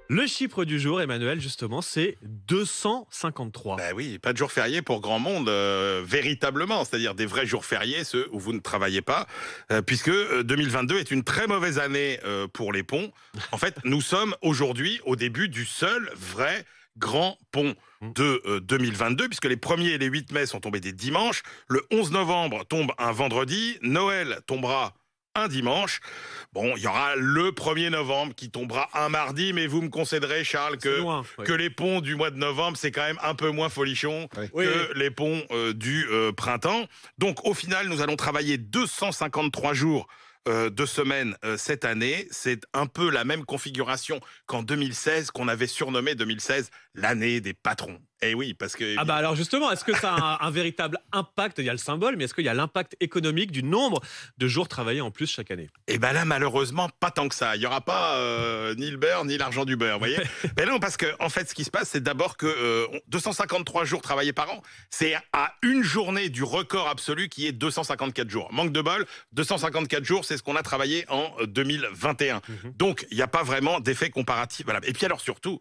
Le chiffre du jour, Emmanuel, justement, c'est 253. Ben oui, pas de jours fériés pour grand monde, véritablement, c'est-à-dire des vrais jours fériés, ceux où vous ne travaillez pas, puisque 2022 est une très mauvaise année pour les ponts. En fait, nous sommes aujourd'hui au début du seul vrai grand pont Mm. de 2022, puisque les 1er et les 8 mai sont tombés des dimanches, le 11 novembre tombe un vendredi, Noël tombera un dimanche. Bon, il y aura le 1er novembre qui tombera un mardi, mais vous me concéderez, Charles, C'est loin. que les ponts du mois de novembre, c'est quand même un peu moins folichon Oui. que les ponts du printemps. Donc, au final, nous allons travailler 253 jours de semaine cette année. C'est un peu la même configuration qu'en 2016, qu'on avait surnommé 2016 l'année des patrons. Eh oui, parce que... Ah bah alors justement, est-ce que ça a un véritable impact? Il y a le symbole, mais est-ce qu'il y a l'impact économique du nombre de jours travaillés en plus chaque année? Et ben là, malheureusement, pas tant que ça. Il y aura pas ni le beurre ni l'argent du beurre, vous voyez. Mais non, parce que en fait, ce qui se passe, c'est d'abord que 253 jours travaillés par an, c'est à une journée du record absolu qui est 254 jours. Manque de bol, 254 jours, c'est ce qu'on a travaillé en 2021. Mhm. Donc, il n'y a pas vraiment d'effet comparatif. Voilà. Et puis alors, surtout,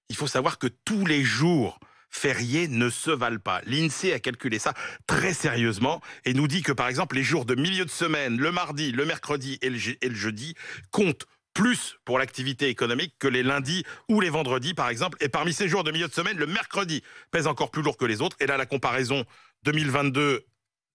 il faut savoir que tous les jours fériés ne se valent pas. L'INSEE a calculé ça très sérieusement et nous dit que, par exemple, les jours de milieu de semaine, le mardi, le mercredi et le jeudi, comptent plus pour l'activité économique que les lundis ou les vendredis, par exemple. Et parmi ces jours de milieu de semaine, le mercredi pèse encore plus lourd que les autres. Et là, la comparaison 2022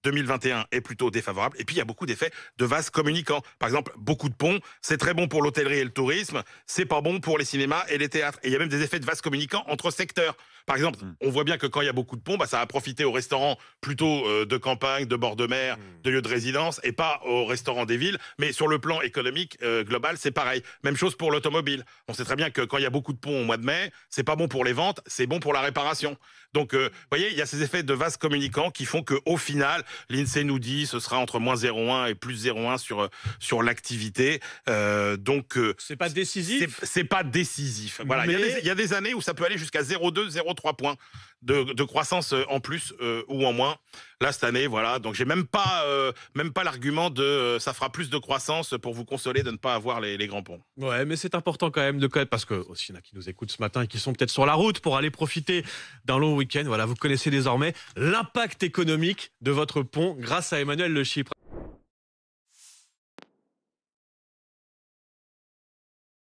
2021 est plutôt défavorable. Et puis, il y a beaucoup d'effets de vases communicants. Par exemple, beaucoup de ponts, c'est très bon pour l'hôtellerie et le tourisme, c'est pas bon pour les cinémas et les théâtres. Et il y a même des effets de vases communicants entre secteurs. Par exemple, on voit bien que quand il y a beaucoup de ponts, bah, ça va profiter aux restaurants plutôt de campagne, de bord de mer, de lieux de résidence, et pas aux restaurants des villes. Mais sur le plan économique global, c'est pareil. Même chose pour l'automobile. On sait très bien que quand il y a beaucoup de ponts au mois de mai, c'est pas bon pour les ventes, c'est bon pour la réparation. Donc, vous voyez, il y a ces effets de vases communicants qui font qu'au final, l'INSEE nous dit ce sera entre moins 0,1 et plus 0,1 sur l'activité. C'est pas décisif? C'est pas décisif. Voilà, Mais il y a des années où ça peut aller jusqu'à 0,2, 0,3 points de croissance en plus ou en moins. Là, cette année, voilà. Donc, j'ai même pas l'argument de ça fera plus de croissance pour vous consoler de ne pas avoir les grands ponts. ouais, mais c'est important quand même de connaître, parce que aussi il y en a qui nous écoutent ce matin et qui sont peut-être sur la route pour aller profiter d'un long week-end. Voilà, vous connaissez désormais l'impact économique de votre pont grâce à Emmanuel Le Chypre.